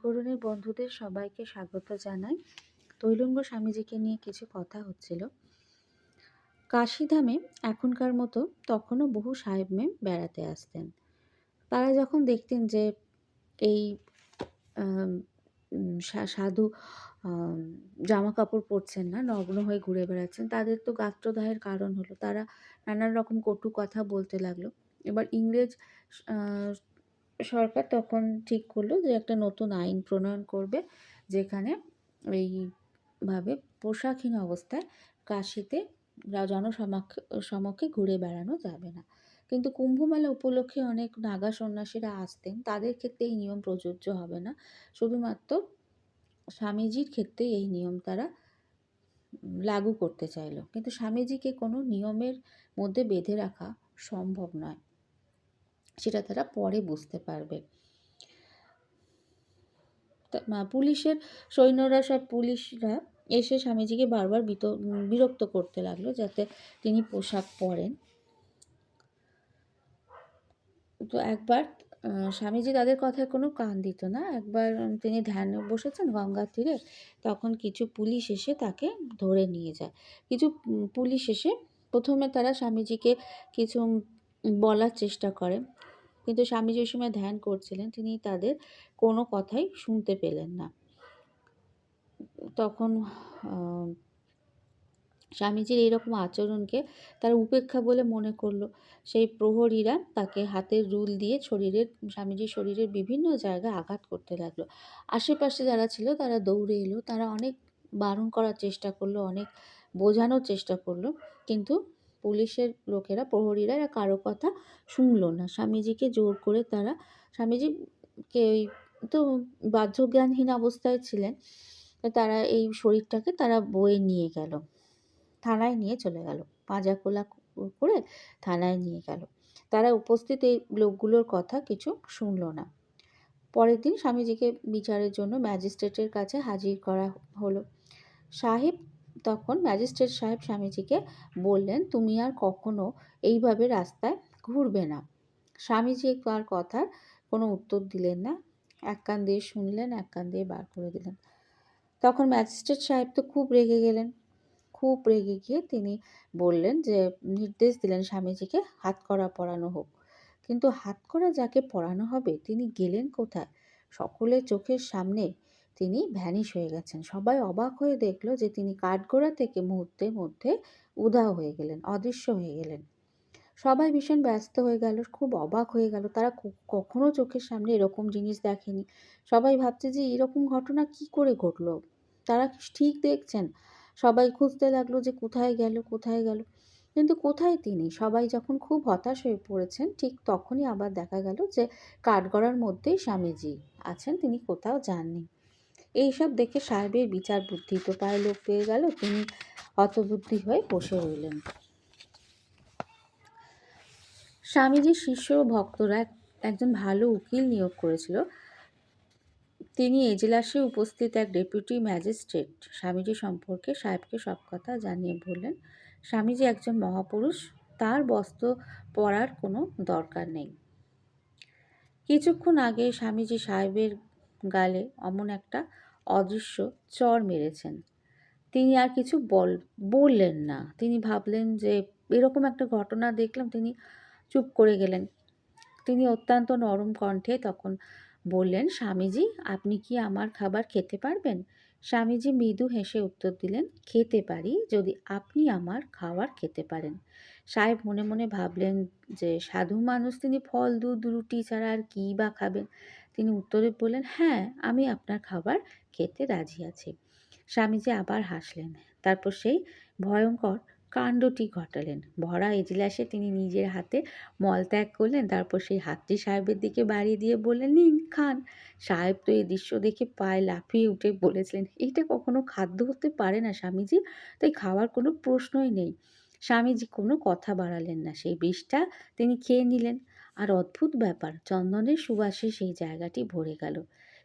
জাগরণের বন্ধুদের সবাইকে স্বাগত জানাই। তৈলঙ্গ স্বামীজিকে নিয়ে কিছু কথা হচ্ছিল। কাশীধামে এখনকার মতো তখনও বহু সাহেব মেম বেড়াতে আসতেন। তারা যখন দেখতেন যে এই আম, সাধু জামা কাপড় পরছেন না, নগ্ন হয়ে ঘুরে বেড়াচ্ছেন, তাদের তো গাত্রদাহের কারণ হলো। তারা নানান রকম কটু কথা বলতে লাগলো। এবার ইংরেজ আহ, সরকার তখন ঠিক করলো যে একটা নতুন আইন প্রণয়ন করবে, যেখানে এইভাবে পোশাকহীন অবস্থায় কাশীতে জনসমক্ষে ঘুরে বেড়ানো যাবে না। কিন্তু কুম্ভমেলা উপলক্ষে অনেক নাগা সন্ন্যাসীরা আসতেন, তাদের ক্ষেত্রে এই নিয়ম প্রযোজ্য হবে না। শুধুমাত্র স্বামীজির ক্ষেত্রে এই নিয়ম তারা লাগু করতে চাইলো, কিন্তু স্বামীজিকে কোনো নিয়মের মধ্যে বেঁধে রাখা সম্ভব নয়, সেটা তারা পরে বুঝতে পারবে। পুলিশের পুলিশরা এসে স্বামীজিকে বারবার বিরক্ত করতে লাগলো যাতে তিনি পোশাক পরেন। তো একবার স্বামীজি তাদের কথায় কোনো কান দিত না। একবার তিনি ধ্যানে বসেছেন গঙ্গার তীরে, তখন কিছু পুলিশ এসে তাকে ধরে নিয়ে যায়। কিছু পুলিশ এসে প্রথমে তারা স্বামীজিকে কিছু বলার চেষ্টা করে, কিন্তু স্বামীজি ওই সময় ধ্যান করছিলেন, তিনি তাদের কোনো কথাই শুনতে পেলেন না। তখন স্বামীজির এইরকম আচরণকে তারা উপেক্ষা বলে মনে করলো। সেই প্রহরীরা তাকে হাতের রুল দিয়ে স্বামীজির শরীরের বিভিন্ন জায়গায় আঘাত করতে লাগলো। আশেপাশে যারা ছিল তারা দৌড়ে এলো, তারা অনেক বারণ করার চেষ্টা করলো, অনেক বোঝানোর চেষ্টা করলো, কিন্তু পুলিশের লোকেরা, প্রহরীরা কারো কথা শুনলো না। স্বামীজিকে জোর করে স্বামীজিকে তো বাহ্যজ্ঞানহীন অবস্থায় ছিলেন, তারা এই শরীরটাকে তারা বয়ে নিয়ে গেল, থানায় নিয়ে চলে গেল, পাঁজা কোলা করে থানায় নিয়ে গেল। তারা উপস্থিত এই লোকগুলোর কথা কিছু শুনল না। পরের দিন স্বামীজিকে বিচারের জন্য ম্যাজিস্ট্রেটের কাছে হাজির করা হলো। ম্যাজিস্ট্রেট সাহেব স্বামীজিকে বললেন, তুমি আর কখনো এইভাবে রাস্তায় ঘুরবে না। স্বামীজি তার কথার কোনো উত্তর দিলেন না, এক কান দিয়ে শুনলেন, এক কান দিয়ে বার করে দিলেন। তখন ম্যাজিস্ট্রেট সাহেব তো খুব রেগে গেলেন। খুব রেগে গিয়ে তিনি বললেন যে, নির্দেশ দিলেন স্বামীজিকে হাতকড়া পরানো হোক। কিন্তু হাতকড়া যাকে পরানো হবে তিনি গেলেন কোথায়? সকলের চোখের সামনে তিনি ভ্যানিশ হয়ে গেছেন। সবাই অবাক হয়ে দেখলো যে তিনি কাঠগড়া থেকে মুহূর্তের মধ্যে উধাও হয়ে গেলেন, অদৃশ্য হয়ে গেলেন। সবাই ভীষণ ব্যস্ত হয়ে গেল, খুব অবাক হয়ে গেল। তারা কখনো চোখের সামনে এরকম জিনিস দেখেনি। সবাই ভাবছে যে এরকম ঘটনা কি করে ঘটলো, তারা ঠিক দেখছেন। সবাই খুঁজতে লাগলো যে কোথায় গেল, কোথায় গেল, কিন্তু কোথায় তিনি। সবাই যখন খুব হতাশ হয়ে পড়েছেন, ঠিক তখনই আবার দেখা গেল যে কাঠগড়ার মধ্যেই স্বামীজি আছেন, তিনি কোথাও যাননি। এইসব দেখে সাহেবের বিচার বুদ্ধি তো পায়ে লোক পেয়ে গেল, তিনি হতবুদ্ধি হয়ে বসে রইলেন। স্বামীজির শিষ্য ও ভক্তরা একজন ভালো উকিল নিয়োগ করেছিল। তিনি এজলাসে উপস্থিত এক ডেপুটি ম্যাজিস্ট্রেট স্বামীজি সম্পর্কে সাহেবকে সব কথা জানিয়ে বললেন, স্বামীজি একজন মহাপুরুষ, তার বস্ত্র পরার কোনো দরকার নেই। কিছুক্ষণ আগে স্বামীজি সাহেবের গালে অমন একটা অদৃশ্য চড় মেরেছেন। তিনি আর কিছু বললেন না। তিনি ভাবলেন যে এরকম একটা ঘটনা দেখলাম, তিনি চুপ করে গেলেন। তিনি অত্যন্ত নরম কণ্ঠে তখন বললেন, স্বামীজি, আপনি কি আমার খাবার খেতে পারবেন? স্বামীজি মৃদু হেসে উত্তর দিলেন, খেতে পারি, যদি আপনি আমার খাবার খেতে পারেন। সাহেব মনে মনে ভাবলেন যে সাধু মানুষ, তিনি ফল, দুধ, রুটি ছাড়া আর কী বা খাবেন। তিনি উত্তরে বললেন, হ্যাঁ, আমি আপনার খাবার খেতে রাজি আছি। স্বামীজি আবার হাসলেন, তারপর সেই ভয়ঙ্কর কাণ্ডটি ঘটালেন। ভরা এজলাসে তিনি নিজের হাতে মলত্যাগ করলেন, তারপর সেই হাতটি সাহেবের দিকে বাড়িয়ে দিয়ে বললেন, নিন, খান। সাহেব তো এই দৃশ্য দেখে পায়ে লাফিয়ে উঠে বলেছিলেন, এটা কখনো খাদ্য হতে পারে না স্বামীজি, তাই খাওয়ার কোনো প্রশ্নই নেই। স্বামীজি কোনো কথা বাড়ালেন না, সেই বিষটা তিনি খেয়ে নিলেন। আর অদ্ভুত ব্যাপার, চন্দনের সুবাসে সেই জায়গাটি ভরে গেল।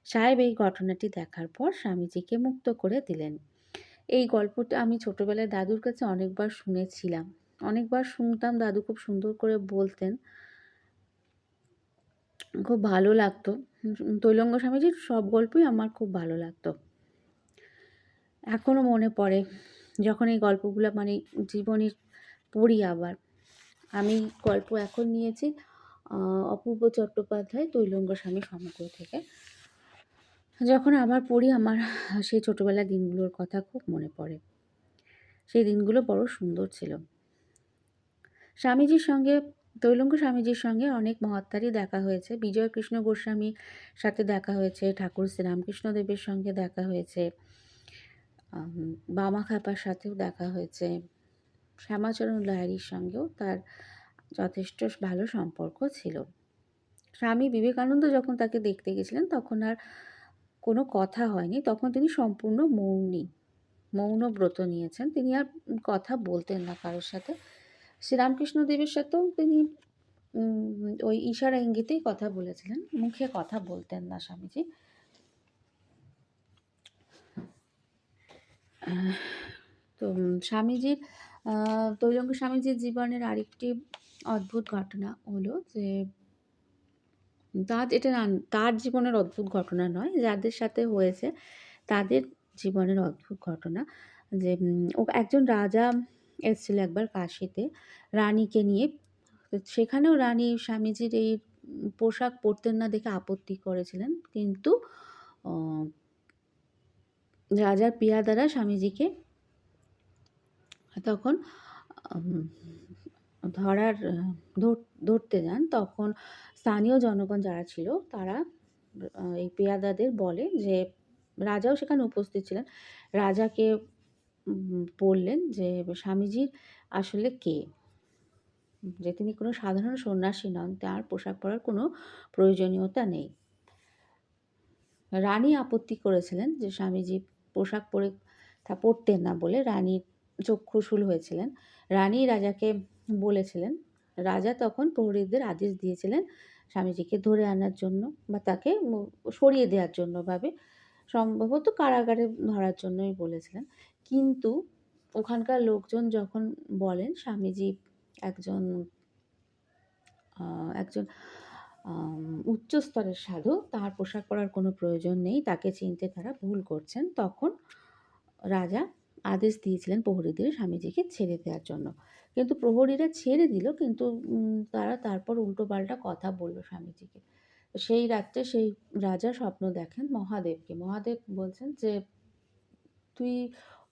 সাহেব এই ঘটনাটি দেখার পর স্বামীজিকে মুক্ত করে দিলেন। এই গল্পটা আমি ছোটবেলায় দাদুর কাছে অনেকবার শুনেছিলাম, অনেকবার শুনতাম, দাদু খুব সুন্দর করে বলতেন, খুব ভালো লাগতো। তৈলঙ্গ স্বামীজির সব গল্পই আমার খুব ভালো লাগতো। এখনও মনে পড়ে যখন এই গল্পগুলো মানে জীবনে পড়ি আবার। আমি গল্প এখন নিয়েছি অপূর্ব চট্টোপাধ্যায় তৈলঙ্গ স্বামী সমগ্র থেকে। যখন আবার পড়ি আমার সেই ছোটোবেলার দিনগুলোর কথা খুব মনে পড়ে। সেই দিনগুলো বড় সুন্দর ছিল। স্বামীজির সঙ্গে তৈলঙ্গ স্বামীজির সঙ্গে অনেক মহাত্মারই দেখা হয়েছে। বিজয়কৃষ্ণ গোস্বামীর সাথে দেখা হয়েছে, ঠাকুর শ্রীরামকৃষ্ণদেবের সঙ্গে দেখা হয়েছে, বামা খ্যাপার সাথেও দেখা হয়েছে। শ্যামাচরণ লাহিড়ীর সঙ্গেও তার যথেষ্ট ভালো সম্পর্ক ছিল। স্বামী বিবেকানন্দ যখন তাকে দেখতে গেছিলেন তখন আর কোনো কথা হয়নি। তখন তিনি সম্পূর্ণ মৌন ব্রত নিয়েছেন। তিনি আর কথা বলতেন না কারোর সাথে। শ্রীরামকৃষ্ণদেবের সাথেও তিনি ওই ইশারা ইঙ্গিতেই কথা বলেছিলেন, মুখে কথা বলতেন না স্বামীজি। তো স্বামীজির তৈলঙ্গ স্বামীজির জীবনের আরেকটি অদ্ভুত ঘটনা হলো যে তার জীবনের অদ্ভুত ঘটনা নয়, যাদের সাথে হয়েছে তাদের জীবনের অদ্ভুত ঘটনা। যে একজন রাজা এসেছিল একবার কাশীতে রানীকে নিয়ে। সেখানেও রানী স্বামীজির এই পোশাক পরতেন না দেখে আপত্তি করেছিলেন, কিন্তু রাজার পিয়াদারা স্বামীজিকে তখন ধরতে যান। তখন স্থানীয় জনগণ যারা ছিল তারা এই পেয়াদাদের বলে যে, রাজাও সেখানে উপস্থিত ছিলেন, রাজাকে বললেন যে স্বামীজির আসলে কে, যে তিনি কোনো সাধারণ সন্ন্যাসী নন, তার পোশাক পরার কোনো প্রয়োজনীয়তা নেই। রানী আপত্তি করেছিলেন যে স্বামীজি পোশাক পরতেন না বলে রানীর চক্ষুশূল হয়েছিলেন। রানী রাজাকে বলেছিলেন, রাজা তখন প্রহরীদের আদেশ দিয়েছিলেন স্বামীজিকে ধরে আনার জন্য বা তাকে সরিয়ে দেওয়ার জন্য, সম্ভবত কারাগারে ধরার জন্যই বলেছিলেন। কিন্তু ওখানকার লোকজন যখন বলেন স্বামীজি একজন উচ্চ স্তরের সাধু, তার পোশাক পরার কোনো প্রয়োজন নেই, তাকে চিনতে তারা ভুল করছেন, তখন রাজা আদেশ দিয়েছিলেন প্রহরীদের স্বামীজিকে ছেড়ে দেওয়ার জন্য। কিন্তু প্রহরীরা ছেড়ে দিল, কিন্তু তারা তারপর উল্টোপাল্টা কথা বলল স্বামীজিকে। সেই রাত্রে সেই রাজা স্বপ্ন দেখেন মহাদেবকে। মহাদেব বলছেন যে, তুই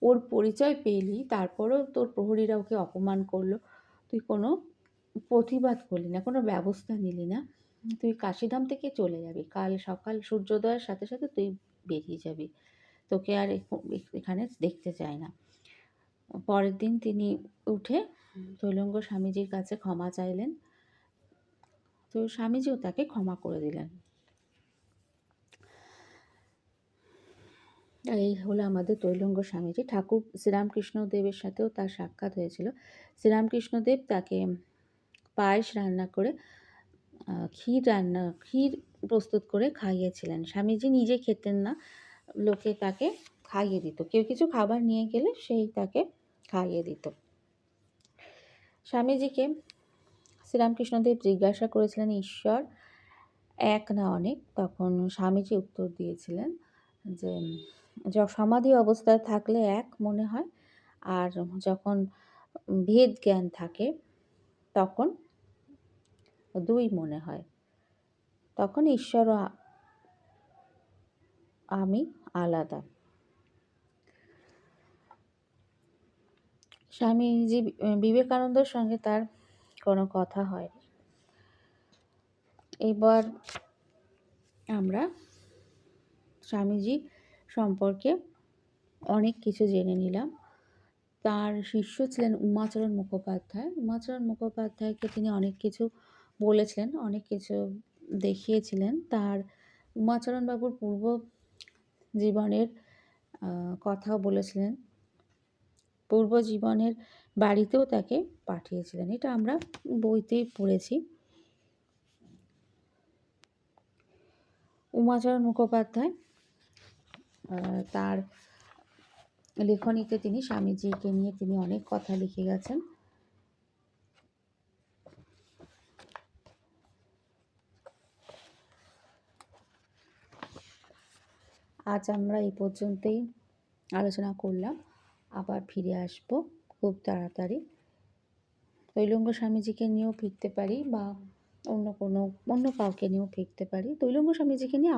ওর পরিচয় পেলি, তারপরেও তোর প্রহরীরা ওকে অপমান করলো, তুই কোনো প্রতিবাদ করলি না, কোনো ব্যবস্থা নিলি না, তুই কাশীধাম থেকে চলে যাবি, কাল সকাল সূর্যোদয়ের সাথে সাথে তুই বেরিয়ে যাবি, তোকে আর এখানে দেখতে চাই না। পরের দিন তিনি উঠে তৈলঙ্গ স্বামীজির কাছে ক্ষমা চাইলেন, তো স্বামীজিও তাকে ক্ষমা করে দিলেন। এই হলো আমাদের তৈলঙ্গ স্বামীজি। ঠাকুর শ্রীরামকৃষ্ণদেবের সাথেও তার সাক্ষাৎ হয়েছিল। শ্রীরামকৃষ্ণদেব তাকে পায়েস রান্না করে ক্ষীর প্রস্তুত করে খাইয়েছিলেন। স্বামীজি নিজে খেতেন না, লোকে তাকে খাইয়ে দিত। কেউ কিছু খাবার নিয়ে গেলে সেই তাকে খাইয়ে দিত। স্বামীজিকে শ্রীরামকৃষ্ণদেব জিজ্ঞাসা করেছিলেন, ঈশ্বর এক না অনেক? তখন স্বামীজি উত্তর দিয়েছিলেন যে, সমাধি অবস্থায় থাকলে এক মনে হয়, আর যখন ভেদ জ্ঞান থাকে তখন দুই মনে হয়, তখন ঈশ্বর ও আমি আলাদা। স্বামীজি বিবেকানন্দের সঙ্গে তার কোনো কথা হয়নি। এবার আমরা স্বামীজি সম্পর্কে অনেক কিছু জেনে নিলাম। তার শিষ্য ছিলেন উমাচরণ মুখোপাধ্যায়। উমাচরণ মুখোপাধ্যায়কে তিনি অনেক কিছু বলেছিলেন, অনেক কিছু দেখিয়েছিলেন। তার উমাচরণ বাবুর পূর্ব জীবনের কথাও বলেছিলেন, পূর্ব জীবনের বাড়িতেও তাকে পাঠিয়েছিলেন। এটা আমরা বইতেই পড়েছি। উমাচরণ মুখোপাধ্যায় তার লেখনীতে তিনি স্বামীজিকে নিয়ে তিনি অনেক কথা লিখে গেছেন। আজ আমরা এই পর্যন্তই আলোচনা করলাম। আবার ফিরে আসব খুব তাড়াতাড়ি। তৈলঙ্গ স্বামীজিকে নিয়েও ফিরতে পারি বা অন্য কাউকে নিয়েও ফিরতে পারি। তৈলঙ্গ স্বামীজিকে নিয়ে